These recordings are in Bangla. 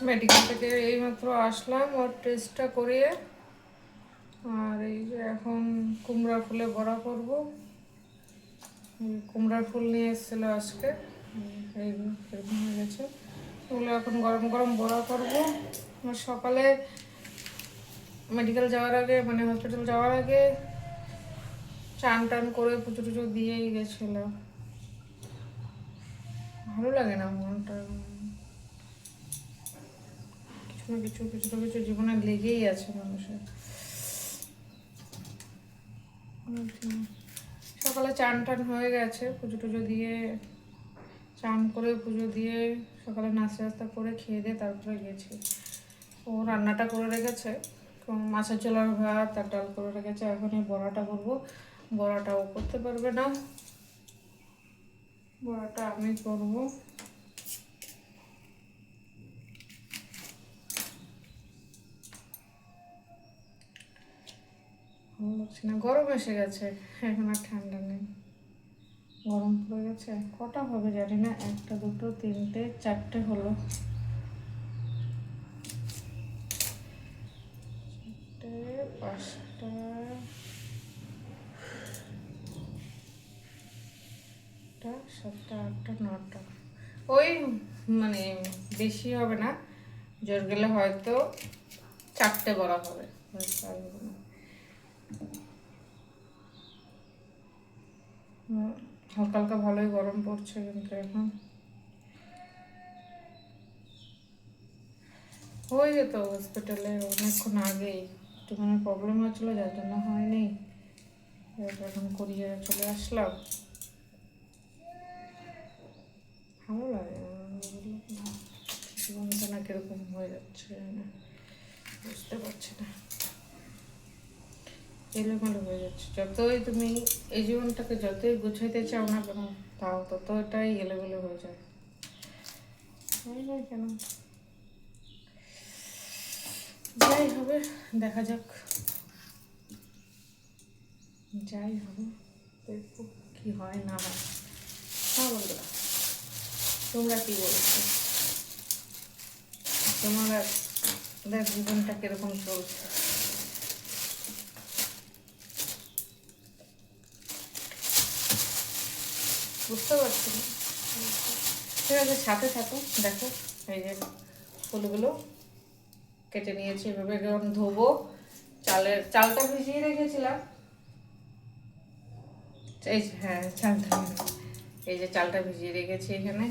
মেডিকেল থেকে এইমাত্র আসলাম ওর টেস্টটা করিয়ে। আর এই যে এখন কুমড়া ফুলে বড়া করব। কুমড়ার ফুল নিয়ে এসেছিলো আজকে, এই এরকম হয়ে গেছে। ওগুলো এখন গরম গরম বড়া করবো। সকালে মেডিকেল যাওয়ার আগে, মানে হসপিটাল যাওয়ার আগে চান টান করে পুজো টুজো দিয়েই গেছিলো। ভালো লাগে না মনটা, কিছু না কিছু কিছু না কিছু জীবনে লেগেই আছে মানুষের। সকালে চান টান হয়ে গেছে, পুজো টুজো দিয়ে, চান করে পুজো দিয়ে সকালে নাস্তা টাস্তা করে খেয়ে দিয়ে তারপরে গেছি। ও রান্নাটা করে রেখেছে, মাছের ঝোলার ভাত আর ডাল করে রেখেছে। এখন এই বড়াটা করবো। বড়াটাও করতে পারবে না, বড়াটা আমি করবো। ভালো লাগছে না, গরম এসে গেছে, এখন আর ঠান্ডা নেই, গরম পড়ে গেছে। কটা হবে জানি না, একটা দুটো তিনটে চারটে হলো। পাঁচটা, সাতটা আটটা নটা, ওই মানে বেশি হবে না, জোর গেলে হয়তো চারটে বড়া হবে। হালকা হালকা ভালোই গরম পড়ছে কিন্তু এখন। হয়ে যেত হসপিটালে অনেকক্ষণ আগেই, একটুখানি প্রবলেম হচ্ছিলো যার জন্য হয়নি। এখন করিয়ে চলে আসলাম। ভালো লাগে না, জীবনটা না কিরকম হয়ে যাচ্ছে না বুঝতে পারছি না, এলোমেলো হয়ে যাচ্ছে। যতই তুমি এই জীবনটাকে যতই গুছাইতে চাও না কেন, তাও ততটাই এলোমেলো হয়ে যায়। কেন, যাই হবে দেখা যাক, যাই হবে দেখবো কি হয় না হয়। হ্যাঁ বন্ধুরা, তোমরা কি বলছো? তোমাদের জীবনটা কিরকম চলছে? বুঝতে পারছি না। ঠিক আছে, সাথে থাকো, দেখো এই যে ফুলগুলো কেটে নিয়েছি, এভাবে যখন ধোবো, চালটা ভিজিয়ে রেখেছিলাম। এই যে হ্যাঁ চালটা, এই যে চালটা ভিজিয়ে রেখেছি এখানে,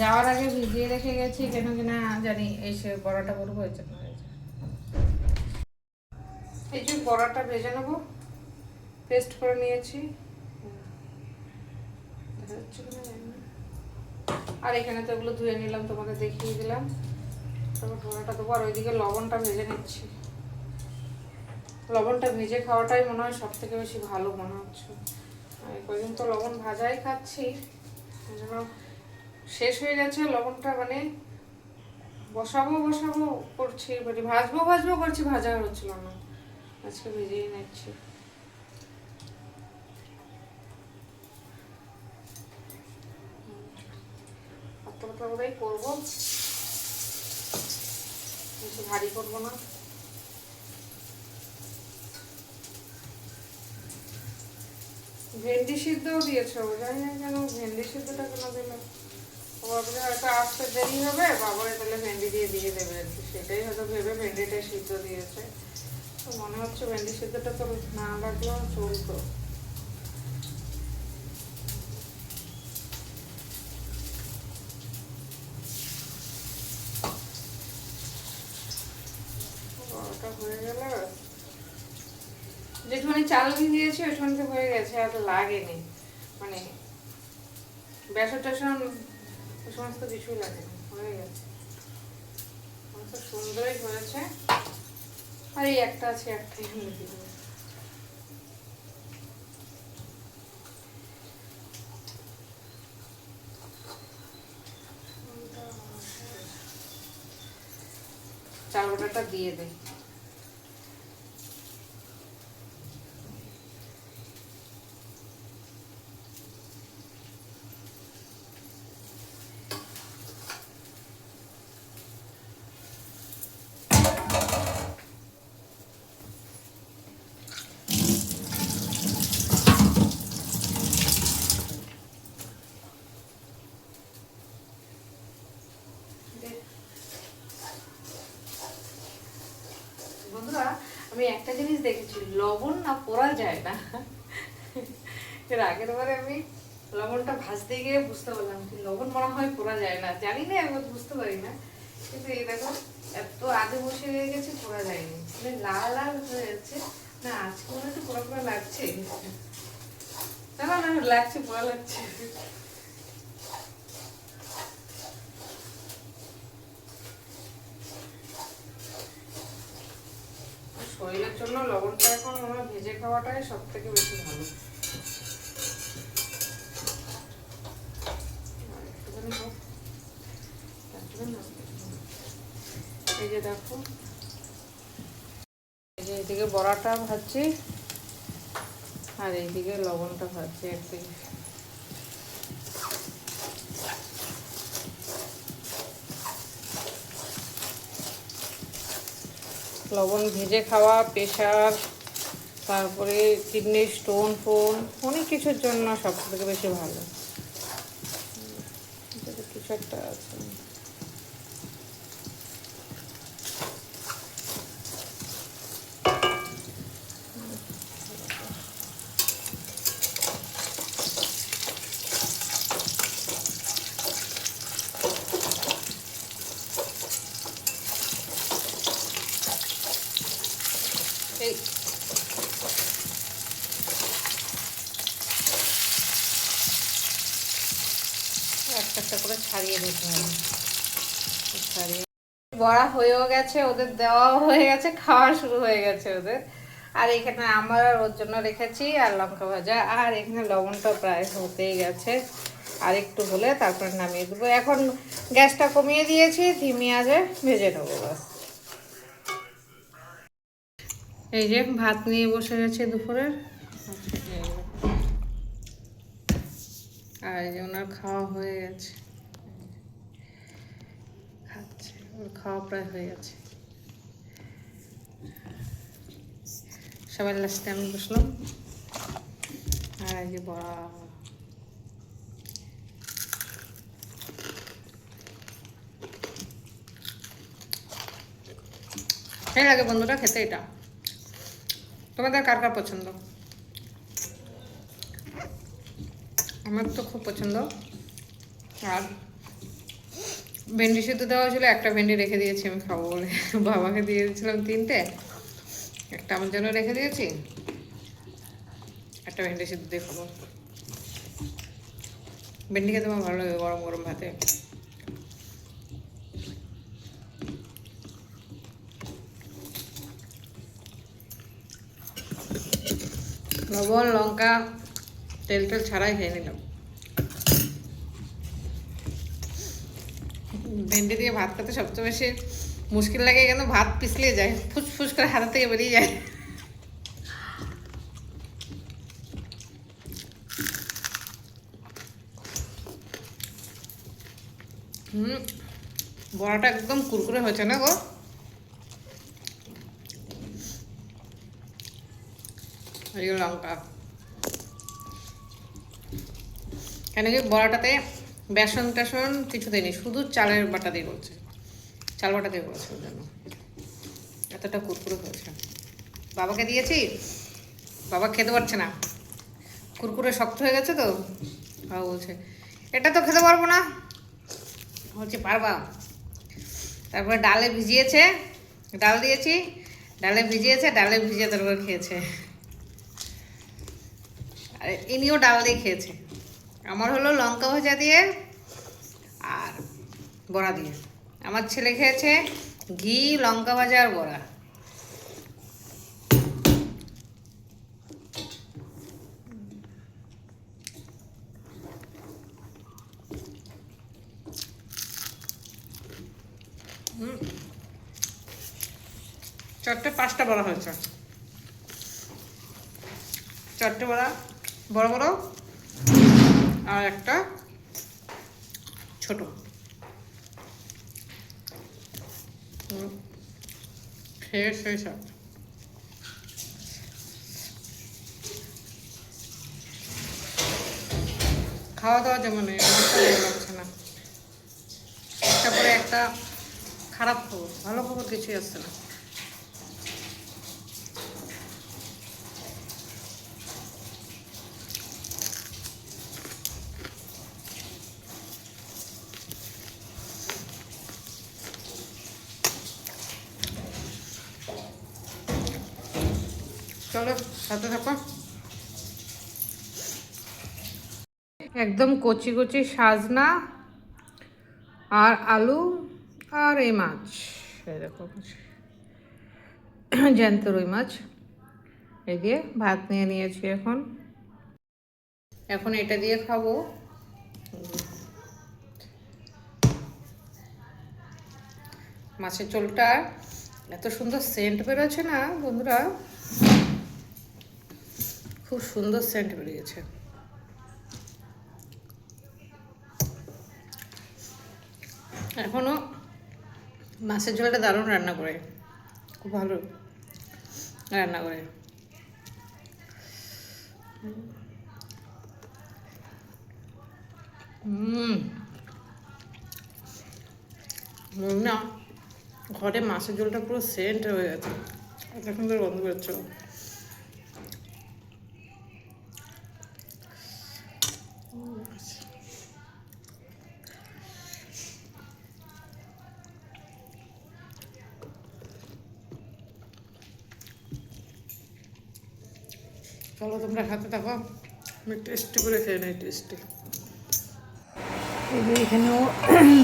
যাওয়ার আগে ভিজিয়ে রেখে গেছি কেন কিনা জানি এই সে বড়াটা করবো এই জন্য। এই যে বড়াটা ভেজে নেবো, পেস্ট করে নিয়েছি, আর এখানে তো এগুলো ধুয়ে নিলাম, তোমাদের দেখিয়ে দিলাম। তারপর বড়াটা দেবো, আর ওইদিকে লবণটা ভেজে নিচ্ছি। লবণটা ভেজে খাওয়াটাই মনে হয় সব থেকে বেশি ভালো মনে হচ্ছে। এই কদিন তো লবণ ভাজাই খাচ্ছি, যেন শেষ হয়ে গেছে লবণটা, মানে বসাবো বসাবো করছি, মানে ভাজবো ভাজবো করছি, ভাজা হচ্ছিল না। আজকে ভেজেই নিচ্ছি। পাতলা পাতলা করেই করবো, বেশি ভারী করবো না। ভেন্ডি সিদ্ধও দিয়েছো, জানি না কেন ভেন্ডি সিদ্ধটা কেন দিলে। বাবরে হয়তো আসতে দেরি হবে, বাবরে তাহলে ভেন্ডি দিয়ে দেবে, সেটাই হয়তো ভেবে ভেন্ডিটা সিদ্ধ দিয়েছে। তো মনে হচ্ছে ভেন্ডি সিদ্ধটা তো না লাগলেও চলতো। বড়টা হয়ে গেল, যেটুখানি চাল ভিজিয়েছি ওইখানকে হয়ে গেছে, আর লাগেনি, মানে বেসন টেসন ওই সমস্ত কিছুই লাগেনি, হয়ে গেছে, তো সুন্দরই হয়েছে। আর এই একটা আছে, একটাই আমি দিয়ে দেবো। চাল বাটাটা দিয়ে দিই। আমি একটা জিনিস দেখেছি, লবণ না পোড়া যায় না। এর আগের বারে আমি লবণটা ভাজতে গিয়ে বুঝতে পারলাম কি লবণ মনে হয় পোড়া যায় না, জানি না, একবার বুঝতে পারি না। কিন্তু এই দেখো এত আগে বসে হয়ে গেছে, পোড়া যায়নি, মানে লাল লাল হয়ে যাচ্ছে। না আজকে মনে হচ্ছে পোড়া পোড়া লাগছে, না না না লাগছে, পোড়া লাগছে। শরীরের জন্য লবণটা এখন আমরা ভেজে খাওয়াটাই সব থেকে বেশি ভালো। এই যে দেখো, এই যে এইদিকে বড়াটা ভাজছি আর এইদিকে লবণটা ভাজছি একদিকে। লবণ ভেজে খাওয়া প্রেশার, তারপরে কিডনি স্টোন ফোন, অনেক কিছুর জন্য সব থেকে বেশি ভালো। কিছু একটা আছে, এই একটা একটা করে ছাড়িয়ে দিতে হবে। ছাড়িয়ে বড়া হয়েও গেছে, ওদের দেওয়াও হয়ে গেছে, খাওয়া শুরু হয়ে গেছে ওদের। আর এখানে আমার ওর জন্য রেখেছি আর লঙ্কা ভাজা, আর এখানে লবণটা প্রায় হতেই গেছে, আর একটু হলে তারপর নামিয়ে দেবো। এখন গ্যাসটা কমিয়ে দিয়েছি, ধিমি আঁচে ভেজে নেবো ব্যাস। এই যে ভাত নিয়ে বসে গেছে দুপুরের, আর এই যে ওনার খাওয়া হয়ে গেছে, খাচ্ছে, ওর খাওয়া প্রায় হয়ে গেছে। সবাই লাস্টে আমি বসলাম, আর এই যে বড়া। সেই লাগে বন্ধুরা খেতে এটা, তোমাদের কার কার পছন্দ? আমার তো খুব পছন্দ। আর ভেন্ডি সিদ্ধ দেওয়া ছিল, একটা ভেন্ডি রেখে দিয়েছি আমি খাবো বলে, বাবাকে দিয়ে দিয়েছিলাম 3টে, একটা আমার জন্য রেখে দিয়েছি, একটা ভেন্ডি সিদ্ধ দিয়ে খাবো। ভেন্ডি খেতে আমার ভালো লাগে গরম গরম ভাতে। লবণ লঙ্কা তেল টেল ছাড়াই খেয়ে নিলাম। ভেন্ডি দিয়ে ভাত খেতে সবচেয়ে বেশি মুশকিল লাগে, কেন ভাত পিছলে যায়, ফুসফুস করে হাতের থেকে বেরিয়ে যায়। বড়াটা একদম কুরকুরে হয়েছে না গো। লঙ্কা কেন কি বড়াটাতে বেসন টেসন কিছু দেয়নি, শুধু চালের বাটা দিয়ে করছে, চাল বাটা দিয়ে করেছে, ওর জন্য এতটা কুরকুরে হয়েছে। বাবাকে দিয়েছি, বাবা খেতে পারছে না, কুরকুরে শক্ত হয়ে গেছে তো। বাবা বলছে এটা তো খেতে পারবো না, বলছি পারবা। তারপরে ডালে ভিজিয়েছে, ডাল দিয়েছি, ডালে ভিজিয়েছে, ডালে ভিজিয়ে তারপর খেয়েছে। আর ইনিও ডাল দিয়ে খেয়েছে। আমার হলো লঙ্কা ভাজা দিয়ে আর বড়া দিয়ে, আমার ছেলে খেয়েছে ঘি লঙ্কা ভাজা আর বড়া। চারটে 5টা বড়া হয়েছে, 4টে বড়া বড় বড় আর একটা ছোট। খেয়ে শেষ। খাওয়া দাওয়া যেমন লাগছে না, একটা পরে একটা খারাপ খবর, ভালো খবর কিছুই আসছে না। চলো সাথে থাকো। একদম কচি কচি সাজনা আর আলু আর এই মাছ, এই দেখো জ্যান্ত রুই মাছ, এই দিয়ে ভাত নিয়ে নিয়েছি। এখন এখন এটা দিয়ে খাবো। মাছের ঝোলটা এত সুন্দর সেন্ট বেরোচ্ছে না বন্ধুরা, খুব সুন্দর সেন্ট বেরিয়েছে। এখনো মাছের ঝোলটা দারুণ রান্না করে, খুব ভালো রান্না করে। না ঘরে মাছের ঝোলটা পুরো সেন্ট হয়ে গেছে, এত সুন্দর গন্ধ বেরোচ্ছে। চলো তোমরা খাতে থাকো, আমি টেস্টি করে খেয়ে নেই। টেস্টি এই যে এখানেও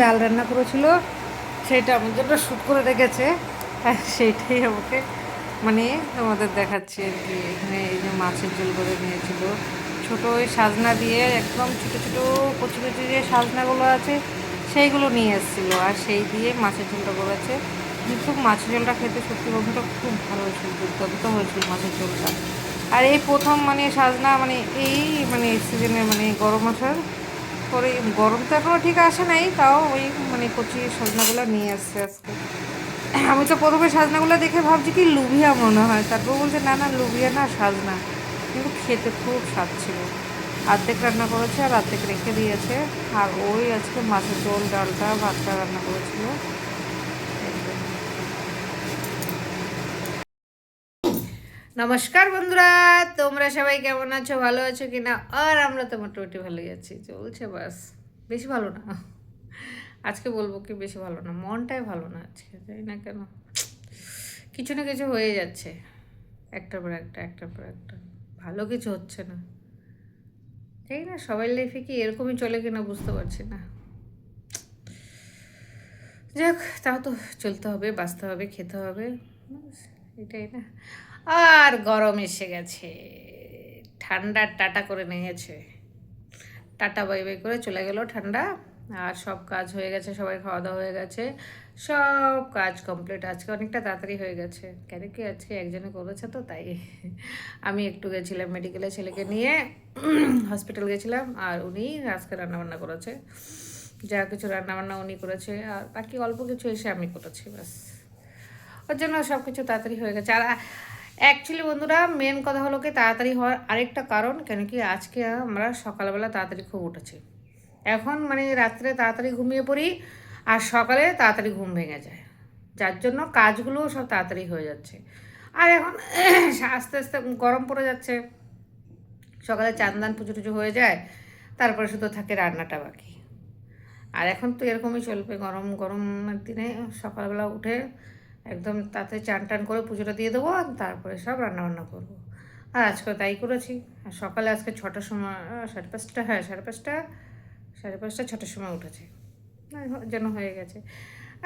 ডাল রান্না করেছিল, সেটা আমার জন্য শ্যুট করে রেখেছে, আর সেইটাই আমাকে মানে আমাদের দেখাচ্ছি আর কি। এখানে এই যে মাছের ঝোল করে নিয়েছিল, ছোটো ওই সাজনা দিয়ে একদম ছোটো ছোটো কচি কচি যে সাজনাগুলো আছে সেইগুলো নিয়ে এসেছিলো, আর সেই দিয়ে মাছের ঝোলটা করেছে। কিন্তু মাছের ঝোলটা খেতে সত্যি বন্ধুটা খুব ভালো হয়েছিল, দুর্দান্ত হয়েছিল মাছের ঝোলটা। আর এই প্রথম মানে সাজনা মানে এই মানে সিজনে মানে গরম আসার পরে, গরম তো এখনও ঠিক আসে নাই, তাও ওই মানে কচি সাজনাগুলো নিয়ে আসছে আজকে। আমি তো প্রথমে সাজনাগুলো দেখে ভাবছি কি লুভিয়া মনে হয়, তারপর বলছে না না লুভিয়া না, সাজনা। কিন্তু খেতে খুব স্বাদ ছিল। অর্ধেক রান্না করেছে আর অর্ধেক রেখে দিয়েছে। আর ওই আজকে মাছের ঝোল ডালটা ভাতটা রান্না করেছিল। নমস্কার বন্ধুরা, তোমরা সবাই কেমন আছো, ভালো আছো কিনা? আর আমরা তো মোটামুটি ভালোই আছি, চলছে বাস। বেশি ভালো না আজকে, বলবো কি বেশি ভালো না, মনটাই ভালো না আজকে, জানি না কেন, কিছু না কিছু হয়ে যাচ্ছে, একটার পর একটা একটার পর একটা, ভালো কিছু হচ্ছে না। তাই না, সবাই লাইফে কি এরকমই চলে কিনা বুঝতে পারছি না। যাক, তাও তো চলতে হবে, বাঁচতে হবে, খেতে হবে, এটাই না। আর গরম এসে গেছে, ঠান্ডার টাটা করে নিয়েছে, টাটা বাই বাই করে চলে গেল ঠান্ডা। আর সব কাজ হয়ে গেছে, সবাই খাওয়া দাওয়া হয়ে গেছে, সব কাজ কমপ্লিট। আজকে অনেকটা তাড়াতাড়ি হয়ে গেছে, কেন কি আজকে একজনে করেছে তো তাই। আমি একটু গেছিলাম মেডিকেলে ছেলেকে নিয়ে, হসপিটাল গেছিলাম, আর উনি আজকে রান্নাবান্না করেছে, যা কিছু রান্নাবান্না উনি করেছে, আর বাকি অল্প কিছু এসে আমি করেছি ব্যাস। ওর জন্য সব কিছু তাড়াতাড়ি হয়ে গেছে। আর অ্যাকচুয়ালি বন্ধুরা মেন কথা হলো কি তাড়াতাড়ি হওয়ার আরেকটা কারণ, কেন কি আজকে আমরা সকালবেলা তাড়াতাড়ি খুব উঠেছি। এখন মানে রাত্রে তাড়াতাড়ি ঘুমিয়ে পড়ি, আর সকালে তাড়াতাড়ি ঘুম ভেঙে যায়, যার জন্য কাজগুলোও সব তাড়াতাড়ি হয়ে যাচ্ছে। আর এখন আস্তে আস্তে গরম পড়ে যাচ্ছে, সকালে চান দান পুজো টুজো হয়ে যায়, তারপরে শুধু থাকে রান্নাটা বাকি। আর এখন তো এরকমই চলবে, গরম গরমের দিনে সকালবেলা উঠে একদম তাতে চান টান করে পুজোটা দিয়ে দেবো, তারপরে সব রান্নাবান্না করবো। আর আজকে তাই করেছি। আর সকালে আজকে 6টার সময়, 5:30, হ্যাঁ 5:30 6টার সময় উঠেছি, যেন হয়ে গেছে।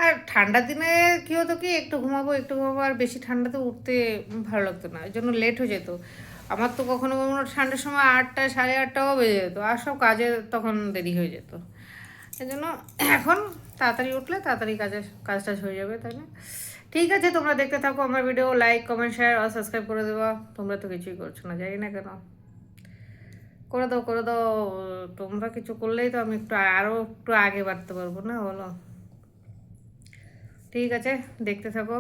আর ঠান্ডার দিনে কী হতো কি একটু ঘুমাবো, আর বেশি ঠান্ডাতে উঠতে ভালো লাগতো না, এই জন্য লেট হয়ে যেত। আমার তো কখনো কখনো ঠান্ডার সময় 8টা 8:30টাও বেজে যেত, আর সব কাজে তখন দেরি হয়ে যেত। এই জন্য এখন তাড়াতাড়ি উঠলে তাড়াতাড়ি কাজ টাজ হয়ে যাবে, তাই না? ঠিক আছে, তোমরা দেখতে থাকো আমার ভিডিও, লাইক কমেন্ট শেয়ার আর সাবস্ক্রাইব করে দেবা। তোমরা তো কিছুই করছো না, জানি না কেন। করে দাও করে দাও, তোমরা কিছু করলেই তো আমি একটু আরও একটু আগে বাড়তে পারবো না, বলো? ঠিক আছে, দেখতে থাকো।